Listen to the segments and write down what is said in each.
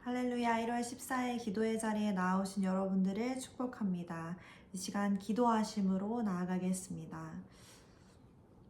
할렐루야. 1월 14일 기도의 자리에 나오신 여러분들을 축복합니다. 이 시간 기도하심으로 나아가겠습니다.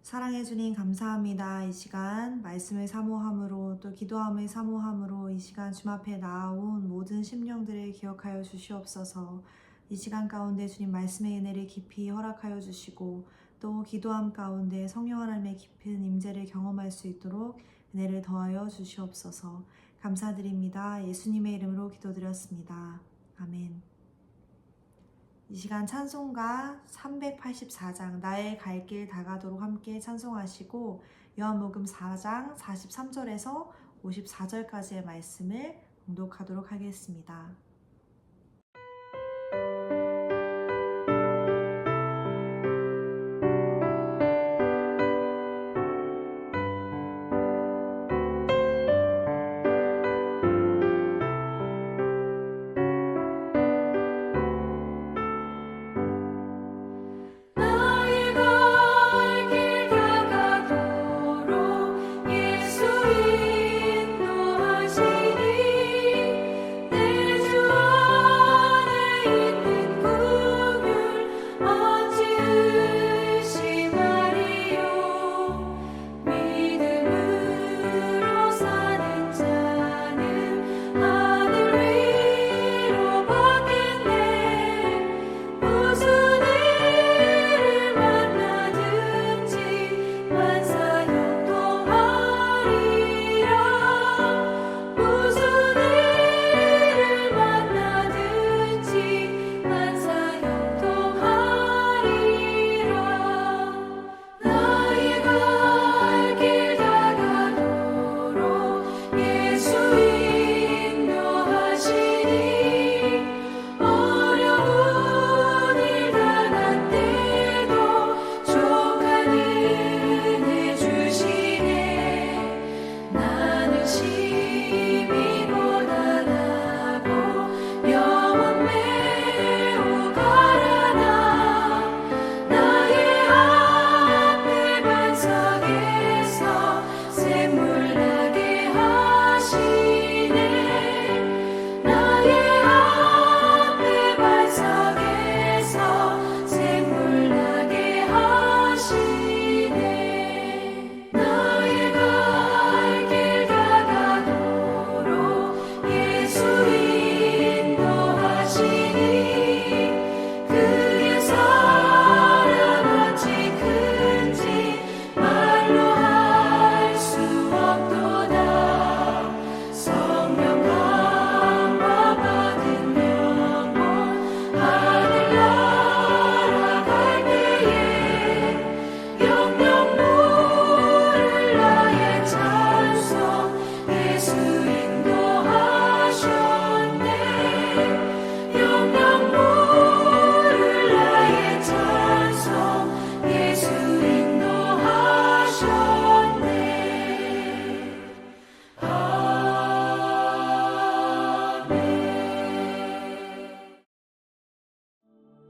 사랑해 주님 감사합니다. 이 시간 말씀을 사모함으로 또 기도함을 사모함으로 이 시간 주님 앞에 나온 모든 심령들을 기억하여 주시옵소서. 이 시간 가운데 주님 말씀의 은혜를 깊이 허락하여 주시고 또 기도함 가운데 성령 하나님의 깊은 임재를 경험할 수 있도록 은혜를 더하여 주시옵소서. 감사드립니다. 예수님의 이름으로 기도드렸습니다. 아멘. 이 시간 찬송가 384장 나의 갈 길 다가도록 함께 찬송하시고 요한복음 4장 43절에서 54절까지의 말씀을 봉독하도록 하겠습니다.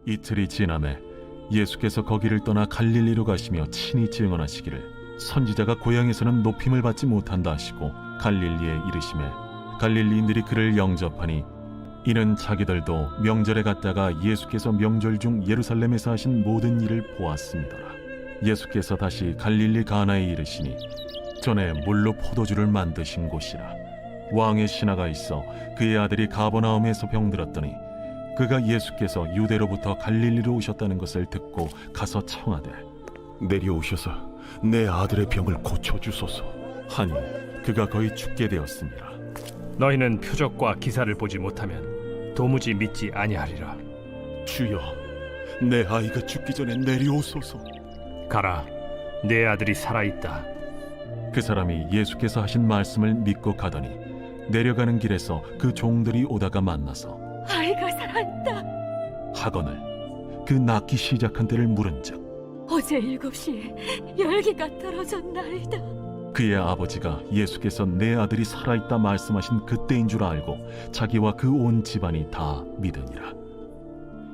이틀이 지남에 예수께서 거기를 떠나 갈릴리로 가시며 친히 증언하시기를 선지자가 고향에서는 높임을 받지 못한다 하시고 갈릴리에 이르시매 갈릴리인들이 그를 영접하니 이는 자기들도 명절에 갔다가 예수께서 명절 중 예루살렘에서 하신 모든 일을 보았습니다라. 예수께서 다시 갈릴리 가나에 이르시니 전에 물로 포도주를 만드신 곳이라. 왕의 신하가 있어 그의 아들이 가버나움에서 병들었더니 그가 예수께서 유대로부터 갈릴리로 오셨다는 것을 듣고 가서 청하되 내려오셔서 내 아들의 병을 고쳐주소서 하니 그가 거의 죽게 되었습니다. 너희는 표적과 기사를 보지 못하면 도무지 믿지 아니하리라. 주여, 내 아이가 죽기 전에 내려오소서. 가라, 내 아들이 살아있다. 그 사람이 예수께서 하신 말씀을 믿고 가더니 내려가는 길에서 그 종들이 오다가 만나서 아이가 살아있다. 하거늘 그 낳기 시작한 때를 물은즉 어제 7시에 열기가 떨어졌나이다. 그의 아버지가 예수께서 내 아들이 살아있다 말씀하신 그때인 줄 알고 자기와 그 온 집안이 다 믿으니라.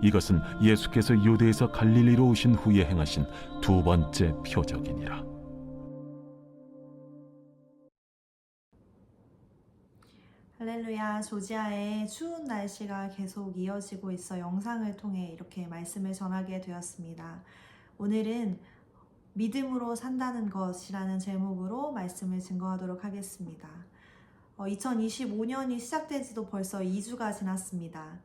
이것은 예수께서 유대에서 갈릴리로 오신 후에 행하신 두 번째 표적이니라. 할렐루야, 조지아의 추운 날씨가 계속 이어지고 있어 영상을 통해 이렇게 말씀을 전하게 되었습니다. 오늘은 믿음으로 산다는 것이라는 제목으로 말씀을 증거하도록 하겠습니다. 2025년이 시작된 지도 벌써 2주가 지났습니다.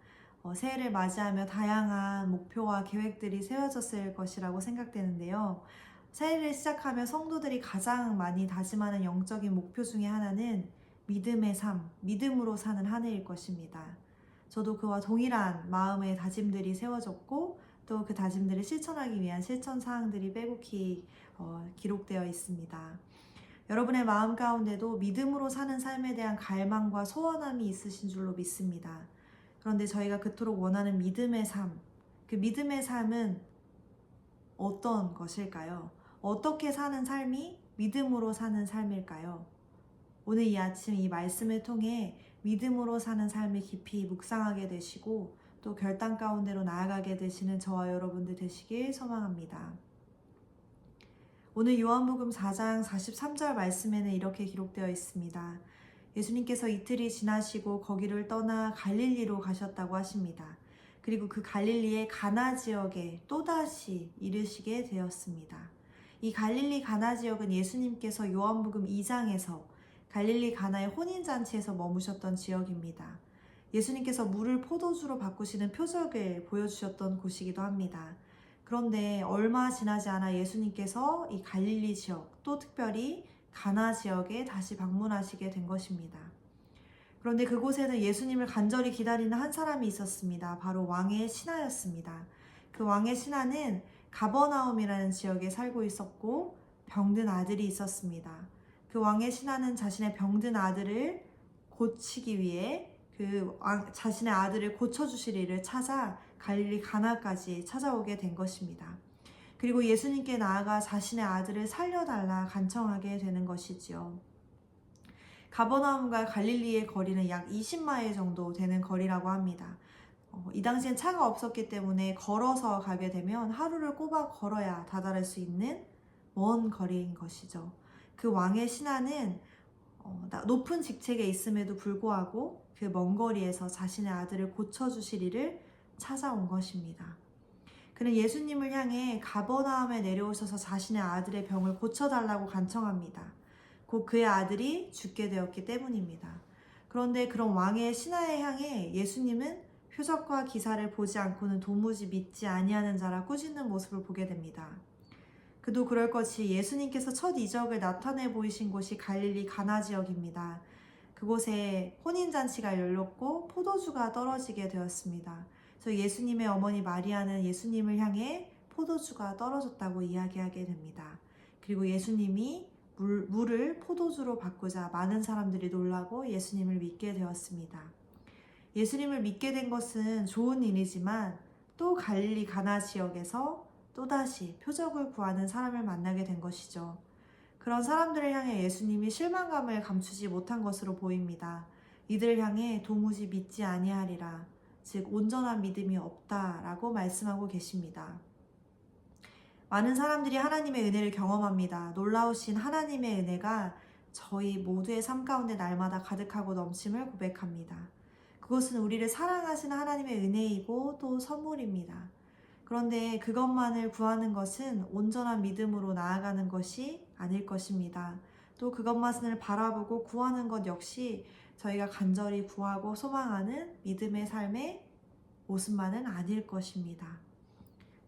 새해를 맞이하며 다양한 목표와 계획들이 세워졌을 것이라고 생각되는데요. 새해를 시작하며 성도들이 가장 많이 다짐하는 영적인 목표 중에 하나는 믿음의 삶, 믿음으로 사는 한 해일 것입니다. 저도 그와 동일한 마음의 다짐들이 세워졌고 또 그 다짐들을 실천하기 위한 실천 사항들이 빼곡히 기록되어 있습니다. 여러분의 마음 가운데도 믿음으로 사는 삶에 대한 갈망과 소원함이 있으신 줄로 믿습니다. 그런데 저희가 그토록 원하는 믿음의 삶, 그 믿음의 삶은 어떤 것일까요? 어떻게 사는 삶이 믿음으로 사는 삶일까요? 오늘 이 아침 이 말씀을 통해 믿음으로 사는 삶을 깊이 묵상하게 되시고 또 결단 가운데로 나아가게 되시는 저와 여러분들 되시길 소망합니다. 오늘 요한복음 4장 43절 말씀에는 이렇게 기록되어 있습니다. 예수님께서 이틀이 지나시고 거기를 떠나 갈릴리로 가셨다고 하십니다. 그리고 그 갈릴리의 가나 지역에 또다시 이르시게 되었습니다. 이 갈릴리 가나 지역은 예수님께서 요한복음 2장에서 갈릴리 가나의 혼인잔치에서 머무셨던 지역입니다. 예수님께서 물을 포도주로 바꾸시는 표적을 보여주셨던 곳이기도 합니다. 그런데 얼마 지나지 않아 예수님께서 이 갈릴리 지역, 또 특별히 가나 지역에 다시 방문하시게 된 것입니다. 그런데 그곳에는 예수님을 간절히 기다리는 한 사람이 있었습니다. 바로 왕의 신하였습니다. 그 왕의 신하는 가버나움이라는 지역에 살고 있었고 병든 아들이 있었습니다. 그 왕의 신하는 자신의 병든 아들을 고치기 위해 자신의 아들을 고쳐주실 이를 찾아 갈릴리 가나까지 찾아오게 된 것입니다. 그리고 예수님께 나아가 자신의 아들을 살려달라 간청하게 되는 것이지요. 가버나움과 갈릴리의 거리는 약 20마일 정도 되는 거리라고 합니다. 이 당시엔 차가 없었기 때문에 걸어서 가게 되면 하루를 꼬박 걸어야 다다를 수 있는 먼 거리인 것이죠. 그 왕의 신하는 높은 직책에 있음에도 불구하고 그 먼 거리에서 자신의 아들을 고쳐주실 이를 찾아온 것입니다. 그는 예수님을 향해 가버나움에 내려오셔서 자신의 아들의 병을 고쳐달라고 간청합니다. 곧 그의 아들이 죽게 되었기 때문입니다. 그런데 그런 왕의 신하에 향해 예수님은 표적과 기사를 보지 않고는 도무지 믿지 아니하는 자라 꾸짖는 모습을 보게 됩니다. 그도 그럴 것이 예수님께서 첫 이적을 나타내 보이신 곳이 갈릴리 가나 지역입니다. 그곳에 혼인잔치가 열렸고 포도주가 떨어지게 되었습니다. 그래서 예수님의 어머니 마리아는 예수님을 향해 포도주가 떨어졌다고 이야기하게 됩니다. 그리고 예수님이 물을 포도주로 바꾸자 많은 사람들이 놀라고 예수님을 믿게 되었습니다. 예수님을 믿게 된 것은 좋은 일이지만 또 갈릴리 가나 지역에서 또다시 표적을 구하는 사람을 만나게 된 것이죠. 그런 사람들을 향해 예수님이 실망감을 감추지 못한 것으로 보입니다. 이들을 향해 도무지 믿지 아니하리라, 즉 온전한 믿음이 없다라고 말씀하고 계십니다. 많은 사람들이 하나님의 은혜를 경험합니다. 놀라우신 하나님의 은혜가 저희 모두의 삶 가운데 날마다 가득하고 넘침을 고백합니다. 그것은 우리를 사랑하시는 하나님의 은혜이고 또 선물입니다. 그런데 그것만을 구하는 것은 온전한 믿음으로 나아가는 것이 아닐 것입니다. 또 그것만을 바라보고 구하는 것 역시 저희가 간절히 구하고 소망하는 믿음의 삶의 모습만은 아닐 것입니다.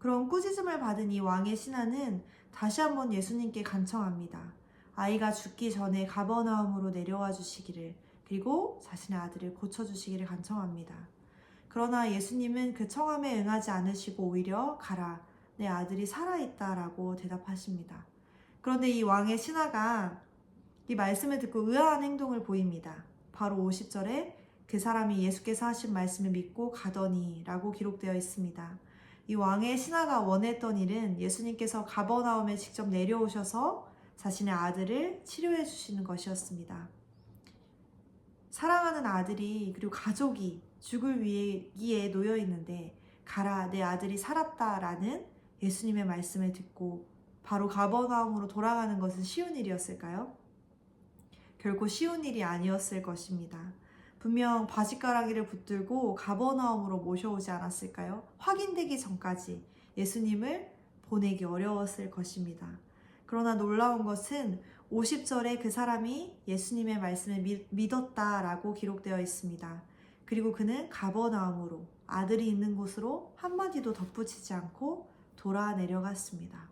그런 꾸짖음을 받은 이 왕의 신하는 다시 한번 예수님께 간청합니다. 아이가 죽기 전에 가버나움으로 내려와 주시기를, 그리고 자신의 아들을 고쳐주시기를 간청합니다. 그러나 예수님은 그 청함에 응하지 않으시고 오히려 가라, 내 아들이 살아있다라고 대답하십니다. 그런데 이 왕의 신하가 이 말씀을 듣고 의아한 행동을 보입니다. 바로 50절에 그 사람이 예수께서 하신 말씀을 믿고 가더니 라고 기록되어 있습니다. 이 왕의 신하가 원했던 일은 예수님께서 가버나움에 직접 내려오셔서 자신의 아들을 치료해 주시는 것이었습니다. 사랑하는 아들이 그리고 가족이 죽을 위기에 놓여 있는데 가라, 내 아들이 살았다라는 예수님의 말씀을 듣고 바로 가버나움으로 돌아가는 것은 쉬운 일이었을까요? 결코 쉬운 일이 아니었을 것입니다. 분명 바짓가랑이를 붙들고 가버나움으로 모셔오지 않았을까요? 확인되기 전까지 예수님을 보내기 어려웠을 것입니다. 그러나 놀라운 것은 50절에 그 사람이 예수님의 말씀을 믿었다라고 기록되어 있습니다. 그리고 그는 가버나움으로, 아들이 있는 곳으로 한마디도 덧붙이지 않고 돌아 내려갔습니다.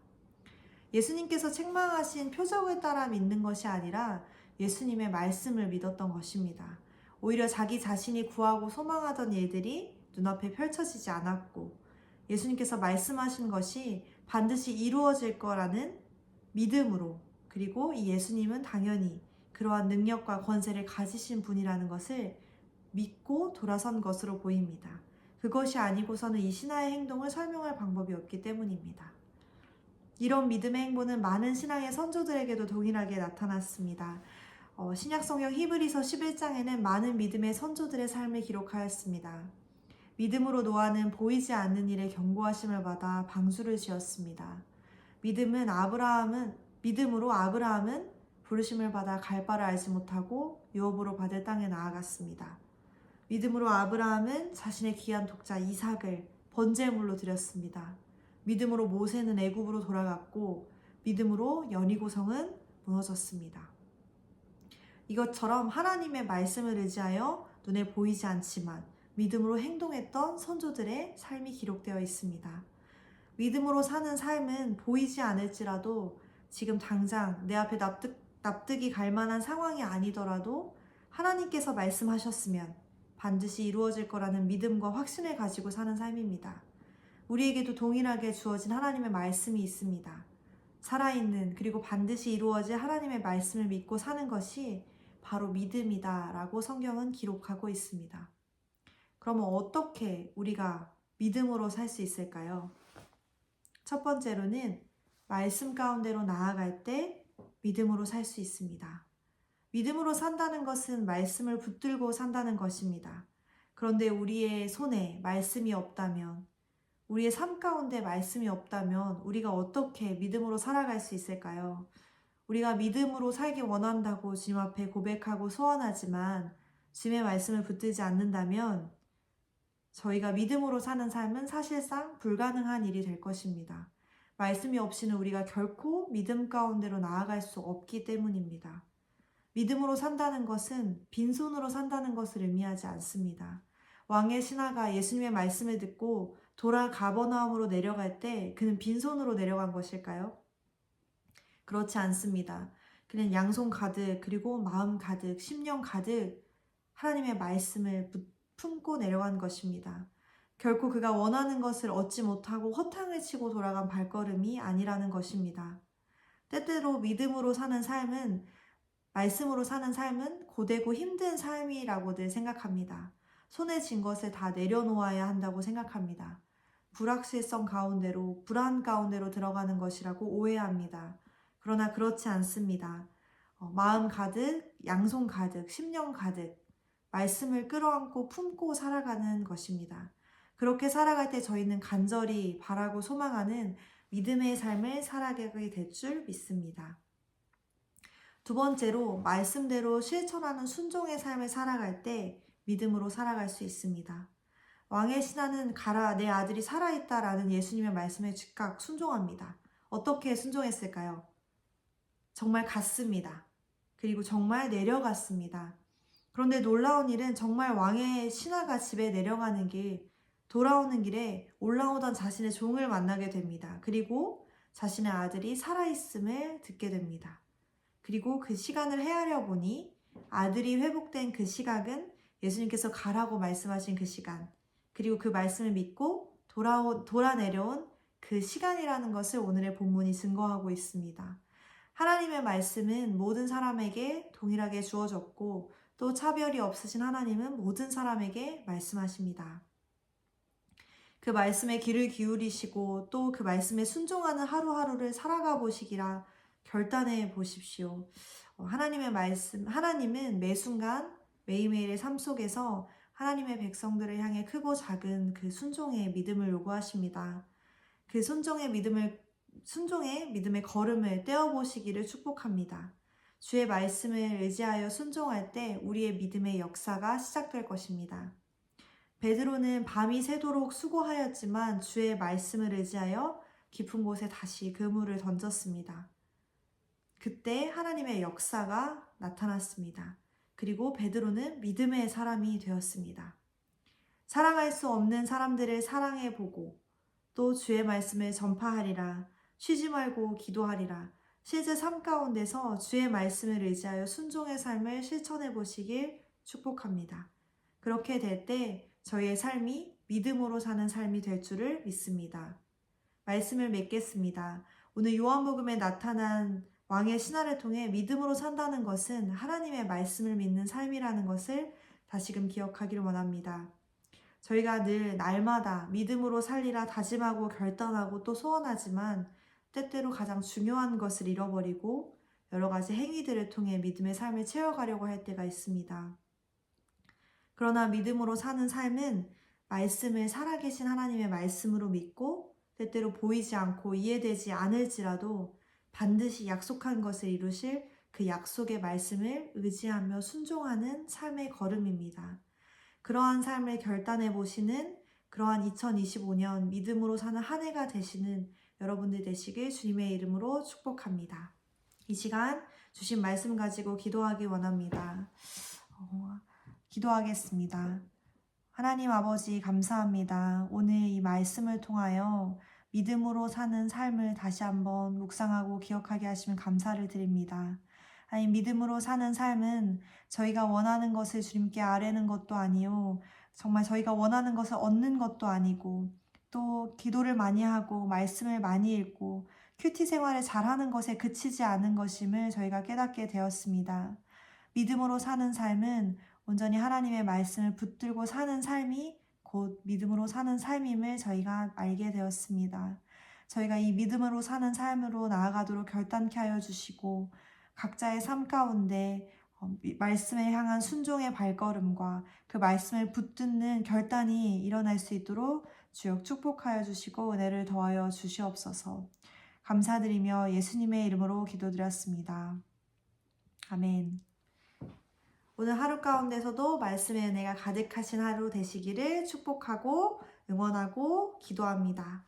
예수님께서 책망하신 표적을 따라 믿는 것이 아니라 예수님의 말씀을 믿었던 것입니다. 오히려 자기 자신이 구하고 소망하던 일들이 눈앞에 펼쳐지지 않았고 예수님께서 말씀하신 것이 반드시 이루어질 거라는 믿음으로, 그리고 이 예수님은 당연히 그러한 능력과 권세를 가지신 분이라는 것을 믿고 돌아선 것으로 보입니다. 그것이 아니고서는 이 신하의 행동을 설명할 방법이 없기 때문입니다. 이런 믿음의 행보는 많은 신앙의 선조들에게도 동일하게 나타났습니다. 신약성경 히브리서 11장에는 많은 믿음의 선조들의 삶을 기록하였습니다. 믿음으로 노아는 보이지 않는 일에 경고하심을 받아 방주를 지었습니다. 믿음으로 아브라함은 부르심을 받아 갈 바를 알지 못하고 유업으로 받을 땅에 나아갔습니다. 믿음으로 아브라함은 자신의 귀한 독자 이삭을 번제물로 드렸습니다. 믿음으로 모세는 애굽으로 돌아갔고 믿음으로 여리고성은 무너졌습니다. 이것처럼 하나님의 말씀을 의지하여 눈에 보이지 않지만 믿음으로 행동했던 선조들의 삶이 기록되어 있습니다. 믿음으로 사는 삶은 보이지 않을지라도 지금 당장 내 앞에 납득이 갈 만한 상황이 아니더라도 하나님께서 말씀하셨으면 반드시 이루어질 거라는 믿음과 확신을 가지고 사는 삶입니다. 우리에게도 동일하게 주어진 하나님의 말씀이 있습니다. 살아있는, 그리고 반드시 이루어질 하나님의 말씀을 믿고 사는 것이 바로 믿음이다라고 성경은 기록하고 있습니다. 그러면 어떻게 우리가 믿음으로 살 수 있을까요? 첫 번째로는 말씀 가운데로 나아갈 때 믿음으로 살 수 있습니다. 믿음으로 산다는 것은 말씀을 붙들고 산다는 것입니다. 그런데 우리의 손에 말씀이 없다면, 우리의 삶 가운데 말씀이 없다면 우리가 어떻게 믿음으로 살아갈 수 있을까요? 우리가 믿음으로 살기 원한다고 주님 앞에 고백하고 소원하지만 주님의 말씀을 붙들지 않는다면 저희가 믿음으로 사는 삶은 사실상 불가능한 일이 될 것입니다. 말씀이 없이는 우리가 결코 믿음 가운데로 나아갈 수 없기 때문입니다. 믿음으로 산다는 것은 빈손으로 산다는 것을 의미하지 않습니다. 왕의 신하가 예수님의 말씀을 듣고 돌아 가버나움으로 내려갈 때 그는 빈손으로 내려간 것일까요? 그렇지 않습니다. 그는 양손 가득, 그리고 마음 가득, 심령 가득 하나님의 말씀을 품고 내려간 것입니다. 결코 그가 원하는 것을 얻지 못하고 허탕을 치고 돌아간 발걸음이 아니라는 것입니다. 때때로 믿음으로 사는 삶은, 말씀으로 사는 삶은 고되고 힘든 삶이라고들 생각합니다. 손에 쥔 것을 다 내려놓아야 한다고 생각합니다. 불확실성 가운데로, 불안 가운데로 들어가는 것이라고 오해합니다. 그러나 그렇지 않습니다. 마음 가득, 양손 가득, 심령 가득 말씀을 끌어안고 품고 살아가는 것입니다. 그렇게 살아갈 때 저희는 간절히 바라고 소망하는 믿음의 삶을 살아가게 될 줄 믿습니다. 두 번째로 말씀대로 실천하는 순종의 삶을 살아갈 때 믿음으로 살아갈 수 있습니다. 왕의 신하는 가라, 내 아들이 살아있다라는 예수님의 말씀에 즉각 순종합니다. 어떻게 순종했을까요? 정말 갔습니다. 그리고 정말 내려갔습니다. 그런데 놀라운 일은 정말 왕의 신하가 집에 내려가는 길, 돌아오는 길에 올라오던 자신의 종을 만나게 됩니다. 그리고 자신의 아들이 살아있음을 듣게 됩니다. 그리고 그 시간을 헤아려 보니 아들이 회복된 그 시각은 예수님께서 가라고 말씀하신 그 시간, 그리고 그 말씀을 믿고 돌아 내려온 그 시간이라는 것을 오늘의 본문이 증거하고 있습니다. 하나님의 말씀은 모든 사람에게 동일하게 주어졌고 또 차별이 없으신 하나님은 모든 사람에게 말씀하십니다. 그 말씀에 귀를 기울이시고 또 그 말씀에 순종하는 하루하루를 살아가 보시기라 결단해 보십시오. 하나님의 말씀, 하나님은 매 순간 매일매일의 삶 속에서 하나님의 백성들을 향해 크고 작은 그 순종의 믿음을 요구하십니다. 그 순종의 믿음의 걸음을 떼어보시기를 축복합니다. 주의 말씀을 의지하여 순종할 때 우리의 믿음의 역사가 시작될 것입니다. 베드로는 밤이 새도록 수고하였지만 주의 말씀을 의지하여 깊은 곳에 다시 그물을 던졌습니다. 그때 하나님의 역사가 나타났습니다. 그리고 베드로는 믿음의 사람이 되었습니다. 사랑할 수 없는 사람들을 사랑해보고 또 주의 말씀을 전파하리라, 쉬지 말고 기도하리라, 실제 삶 가운데서 주의 말씀을 의지하여 순종의 삶을 실천해 보시길 축복합니다. 그렇게 될 때 저희의 삶이 믿음으로 사는 삶이 될 줄을 믿습니다. 말씀을 맺겠습니다. 오늘 요한복음에 나타난 왕의 신화를 통해 믿음으로 산다는 것은 하나님의 말씀을 믿는 삶이라는 것을 다시금 기억하기를 원합니다. 저희가 늘 날마다 믿음으로 살리라 다짐하고 결단하고 또 소원하지만 때때로 가장 중요한 것을 잃어버리고 여러 가지 행위들을 통해 믿음의 삶을 채워가려고 할 때가 있습니다. 그러나 믿음으로 사는 삶은 말씀을 살아계신 하나님의 말씀으로 믿고 때때로 보이지 않고 이해되지 않을지라도 반드시 약속한 것을 이루실 그 약속의 말씀을 의지하며 순종하는 삶의 걸음입니다. 그러한 삶을 결단해 보시는 그러한 2025년 믿음으로 사는 한 해가 되시는 여러분들 되시길 주님의 이름으로 축복합니다. 이 시간 주신 말씀 가지고 기도하기 원합니다. 기도하겠습니다. 하나님 아버지 감사합니다. 오늘 이 말씀을 통하여 믿음으로 사는 삶을 다시 한번 묵상하고 기억하게 하시면 감사를 드립니다. 아니, 믿음으로 사는 삶은 저희가 원하는 것을 주님께 아뢰는 것도 아니요, 정말 저희가 원하는 것을 얻는 것도 아니고 또 기도를 많이 하고 말씀을 많이 읽고 큐티 생활을 잘하는 것에 그치지 않은 것임을 저희가 깨닫게 되었습니다. 믿음으로 사는 삶은 온전히 하나님의 말씀을 붙들고 사는 삶이 곧 믿음으로 사는 삶임을 저희가 알게 되었습니다. 저희가 이 믿음으로 사는 삶으로 나아가도록 결단케 하여 주시고 각자의 삶 가운데 말씀에 향한 순종의 발걸음과 그 말씀을 붙드는 결단이 일어날 수 있도록 주여 축복하여 주시고 은혜를 더하여 주시옵소서. 감사드리며 예수님의 이름으로 기도드렸습니다. 아멘. 오늘 하루 가운데서도 말씀의 은혜가 가득하신 하루 되시기를 축복하고 응원하고 기도합니다.